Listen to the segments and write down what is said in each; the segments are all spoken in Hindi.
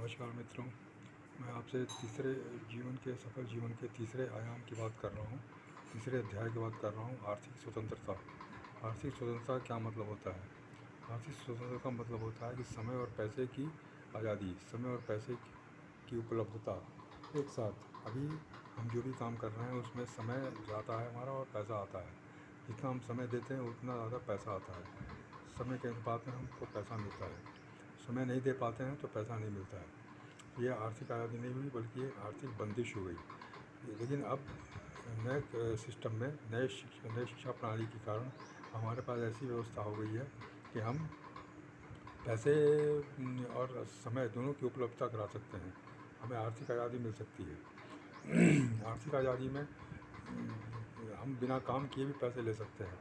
नमस्कार मित्रों, मैं आपसे सफल जीवन के तीसरे आयाम की बात कर रहा हूँ। तीसरे अध्याय की बात कर रहा हूँ, आर्थिक स्वतंत्रता। आर्थिक स्वतंत्रता क्या मतलब होता है? आर्थिक स्वतंत्रता का मतलब होता है कि समय और पैसे की आज़ादी, समय और पैसे की उपलब्धता एक साथ। अभी हम जो भी काम कर रहे हैं उसमें समय जाता है हमारा और पैसा आता है। जितना हम समय देते हैं उतना ज़्यादा पैसा आता है। समय के अनुपात में हमको पैसा मिलता है। समय नहीं दे पाते हैं तो पैसा नहीं मिलता है। ये आर्थिक आज़ादी नहीं हुई बल्कि ये आर्थिक बंदिश हो गई। लेकिन अब नए सिस्टम में नए शिक्षा प्रणाली के कारण हमारे पास ऐसी व्यवस्था हो गई है कि हम पैसे और समय दोनों की उपलब्धता करा सकते हैं। हमें आर्थिक आज़ादी मिल सकती है। आर्थिक आज़ादी में हम बिना काम किए भी पैसे ले सकते हैं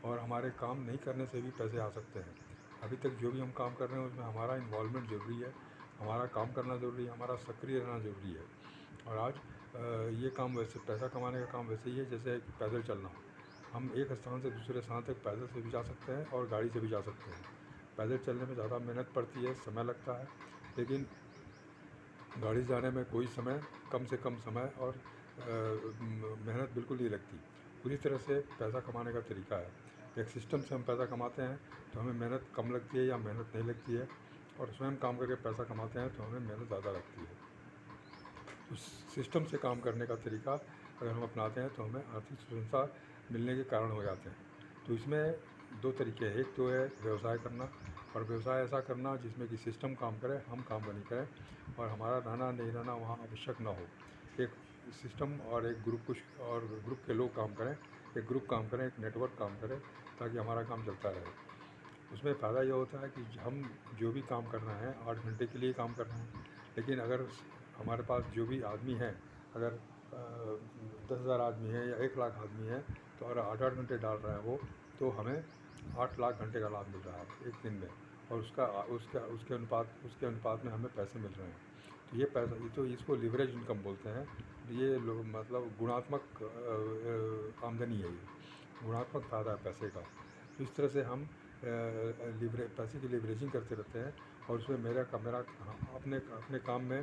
और हमारे काम नहीं करने से भी पैसे आ सकते हैं। अभी तक जो भी हम काम कर रहे हैं उसमें हमारा इन्वॉल्वमेंट ज़रूरी है, हमारा काम करना ज़रूरी है, हमारा सक्रिय रहना ज़रूरी है। और आज ये काम वैसे पैसा कमाने का काम वैसे ही है जैसे पैदल चलना। हम एक स्थान से दूसरे स्थान तक पैदल से भी जा सकते हैं और गाड़ी से भी जा सकते हैं। पैदल चलने में ज़्यादा मेहनत पड़ती है, समय लगता है, लेकिन गाड़ी से जाने में कोई समय, कम से कम समय और मेहनत बिल्कुल नहीं लगती। पूरी तरह से पैसा कमाने का तरीका है। एक सिस्टम से हम पैसा कमाते हैं तो हमें मेहनत कम लगती है या मेहनत नहीं लगती है, और स्वयं काम करके पैसा कमाते हैं तो हमें मेहनत ज़्यादा लगती है। तो सिस्टम से काम करने का तरीका अगर हम अपनाते हैं तो हमें आर्थिक स्वतंत्रता मिलने के कारण हो जाते हैं। तो इसमें दो तरीके हैं। एक तो है व्यवसाय करना, और व्यवसाय ऐसा करना जिसमें कि सिस्टम काम करे, हम काम नहीं करें और हमारा रहना नहीं रहना वहाँ आवश्यक ना हो। एक सिस्टम और एक ग्रुप के लोग काम करें, एक ग्रुप काम करें, एक नेटवर्क काम करे, ताकि हमारा काम चलता रहे। उसमें फ़ायदा ये होता है कि हम जो भी काम कर रहे हैं 8 घंटे के लिए काम कर रहे हैं, लेकिन अगर हमारे पास जो भी आदमी हैं, अगर 10,000 आदमी हैं या 1 लाख आदमी हैं, तो अगर 8-8 घंटे डाल रहे हैं वो, तो हमें 8 लाख घंटे का लाभ मिल रहा है एक दिन में, और उसके अनुपात में हमें पैसे मिल रहे हैं। तो ये पैसा, ये तो इसको लिवरेज इनकम बोलते हैं। ये लोग मतलब गुणात्मक आमदनी है, ये गुणात्मक फ़ायदा है पैसे का। तो इस तरह से हम पैसे की लिवरेजिंग करते रहते हैं, और उसमें मेरा अपने काम में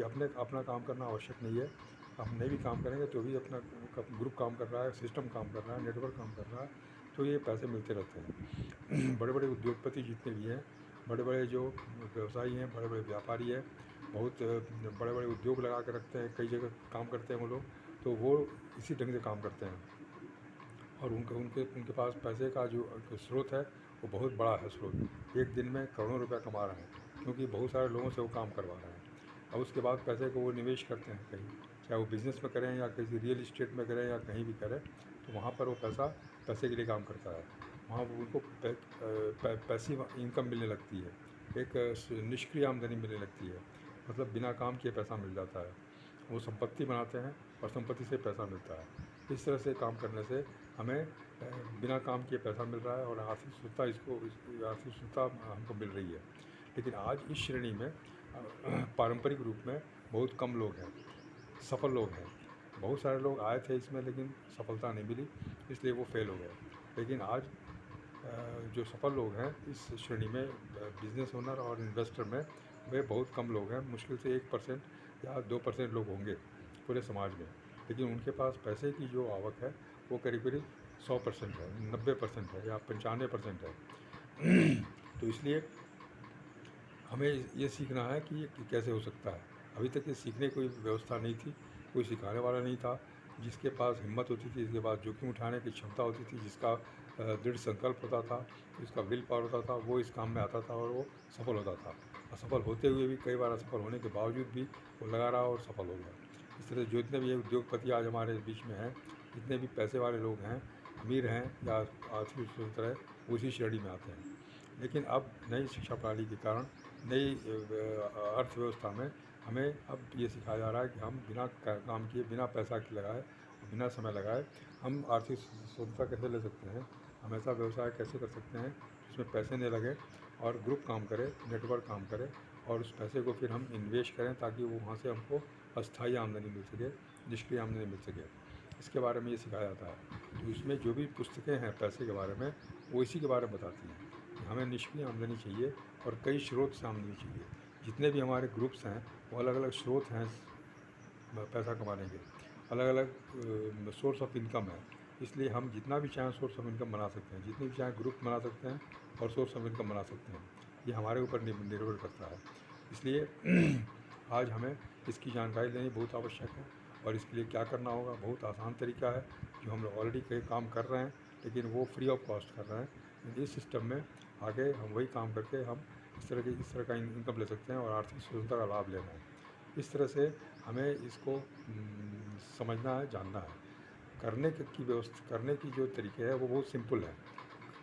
अपना काम करना आवश्यक नहीं है। हम नहीं भी काम करेंगे तो भी अपना ग्रुप काम कर रहा है, सिस्टम काम कर रहा है, नेटवर्क काम कर रहा है, तो ये पैसे मिलते रहते हैं। बड़े बड़े उद्योगपति जितने भी हैं, बड़े बड़े जो व्यवसायी हैं, बड़े बड़े व्यापारी हैं, बहुत बड़े बड़े उद्योग लगा के रखते हैं, कई जगह काम करते हैं वो लोग, तो वो इसी ढंग से काम करते हैं। और उनके पास पैसे का जो स्रोत है वो बहुत बड़ा है स्रोत। एक दिन में करोड़ों रुपया कमा रहे हैं, क्योंकि बहुत सारे लोगों से वो काम करवा रहे हैं। अब उसके बाद पैसे को वो निवेश करते हैं कहीं, चाहे वो बिज़नेस में करें या किसी रियल इस्टेट में करें या कहीं भी करें, तो वहाँ पर वो पैसे के लिए काम करता है। वहाँ उनको पैसिव इनकम मिलने लगती है, एक निष्क्रिय आमदनी मिलने लगती है, मतलब बिना काम किए पैसा मिल जाता है। वो संपत्ति बनाते हैं और संपत्ति से पैसा मिलता है। इस तरह से काम करने से हमें बिना काम किए पैसा मिल रहा है, और आर्थिक स्वतंत्रता हमको मिल रही है। लेकिन आज इस श्रेणी में पारंपरिक रूप में बहुत कम लोग हैं, सफल लोग हैं। बहुत सारे लोग आए थे इसमें लेकिन सफलता नहीं मिली, इसलिए वो फेल हो गए। लेकिन आज जो सफल लोग हैं इस श्रेणी में, बिजनेस ओनर और इन्वेस्टर में, वे बहुत कम लोग हैं। मुश्किल से 1% या 2% लोग होंगे पूरे समाज में, लेकिन उनके पास पैसे की जो आवक है वो करीब करीब 100% है, 90% है या 95% है। तो इसलिए हमें ये सीखना है कि ये कैसे हो सकता है। अभी तक ये सीखने की कोई व्यवस्था नहीं थी, कोई सिखाने वाला नहीं था। जिसके पास हिम्मत होती थी, जिसके पास जोखिम उठाने की क्षमता होती थी, जिसका दृढ़ संकल्प होता था, जिसका विल पावर होता था, वो इस काम में आता था और वो सफल होता था। असफल होते हुए भी, कई बार असफल होने के बावजूद भी वो लगा रहा और सफल हो गया। इस तरह जितने भी उद्योगपति आज हमारे बीच में हैं, जितने भी पैसे वाले लोग हैं, अमीर हैं या आर्थिक स्वतंत्र है, वो इसी श्रेणी में आते हैं। लेकिन अब नई शिक्षा प्रणाली के कारण, नई अर्थव्यवस्था में हमें अब ये सिखाया जा रहा है कि हम बिना काम किए, बिना पैसा के लगाए और बिना समय लगाए हम आर्थिक स्वतंत्रता कैसे ले सकते हैं, हम ऐसा व्यवसाय कैसे कर सकते हैं जिसमें पैसे नहीं लगे और ग्रुप काम करे, नेटवर्क काम करे, और उस पैसे को फिर हम इन्वेस्ट करें ताकि वो वहाँ से हमको अस्थायी आमदनी मिल सके, निष्क्रिय आमदनी मिल सके। इसके बारे में ये सिखाया जाता है। तो इसमें जो भी पुस्तकें हैं पैसे के बारे में, वो इसी के बारे में बताती हैं कि हमें निष्क्रिय आमदनी चाहिए और कई स्रोत से आमदनी चाहिए। जितने भी हमारे ग्रुप्स हैं वो अलग अलग स्रोत हैं पैसा कमाने के, अलग अलग सोर्स ऑफ इनकम है। इसलिए हम जितना भी चाहें सोर्स ऑफ इनकम बना सकते हैं, जितने भी चाहें ग्रुप बना सकते हैं और सोर्स ऑफ इनकम बना सकते हैं। ये हमारे ऊपर निर्भर करता है। इसलिए आज हमें इसकी जानकारी लेनी बहुत आवश्यक है और इसके लिए क्या करना होगा, बहुत आसान तरीका है जो हम लोग ऑलरेडी कई काम कर रहे हैं, लेकिन वो फ्री ऑफ कॉस्ट कर रहे हैं। इस सिस्टम में आगे हम वही काम करके हम इस तरह का इनकम ले सकते हैं और आर्थिक स्वतंत्रता का लाभ ले रहे हैं। इस तरह से हमें इसको समझना है, जानना है। करने की व्यवस्था, करने की जो तरीके है वो बहुत सिंपल है,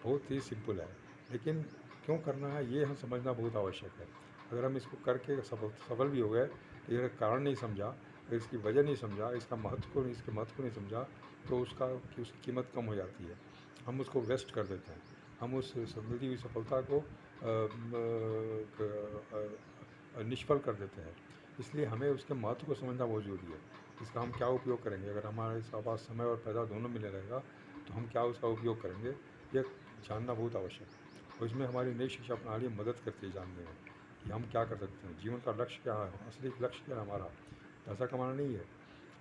बहुत ही सिंपल है, लेकिन क्यों करना है ये हम समझना बहुत आवश्यक है। अगर हम इसको करके सफल भी हो गए, लेकिन अगर कारण नहीं समझा, अगर इसकी वजह नहीं समझा, इसके महत्व को नहीं समझा, तो उसकी कीमत कम हो जाती है। हम उसको वेस्ट कर देते हैं, हम उस मिलती हुई सफलता को निष्फल कर देते हैं। इसलिए हमें उसके महत्व को समझना बहुत ज़रूरी है। इसका हम क्या उपयोग करेंगे, अगर हमारे पास समय और पैसा दोनों मिले रहेगा तो हम क्या उसका उपयोग करेंगे, यह जानना बहुत आवश्यक है। और इसमें हमारी नई शिक्षा प्रणाली मदद करती है जानने में कि हम क्या कर सकते हैं, जीवन का लक्ष्य क्या है, असली लक्ष्य क्या है हमारा। पैसा कमाना नहीं है,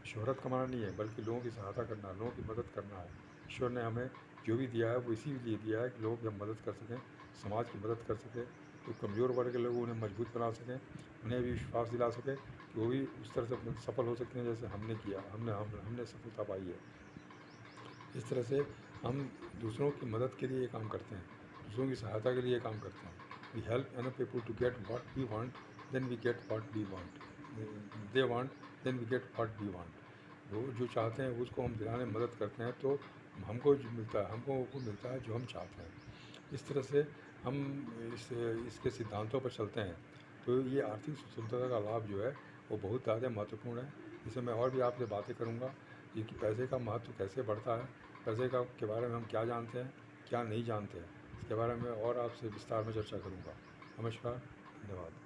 शोहरत कमाना नहीं है, बल्कि लोगों की सहायता करना, लोगों की मदद करना है। ईश्वर ने हमें जो भी दिया है वो इसीलिए दिया है कि लोगों की हम मदद कर सकें, समाज की मदद कर सकें, तो कमज़ोर वर्ग के लोग उन्हें मजबूत बना सकें, उन्हें भी विश्वास दिला सकें कि वो भी उस तरह से सफल हो सकते हैं जैसे हमने किया, हमने सफलता पाई है। इस तरह से हम दूसरों की मदद के लिए काम करते हैं, दूसरों की सहायता के लिए काम करते हैं। We help enough people to get what we want, then we get what we want, they want, then we get what we want. वो जो चाहते हैं उसको हम दिलाने में मदद करते हैं, तो हमको जो मिलता है, हमको वो मिलता है जो हम चाहते हैं। इस तरह से हम इसके सिद्धांतों पर चलते हैं, तो ये आर्थिक स्वतंत्रता का लाभ जो है वो बहुत ज़्यादा महत्वपूर्ण है। इसे मैं और भी आपसे बातें करूँगा कि पैसे का महत्व कैसे बढ़ता है, पैसे के बारे में हम क्या जानते हैं, क्या नहीं जानते हैं, इसके बारे में और आपसे विस्तार में चर्चा करूँगा। नमस्कार, धन्यवाद।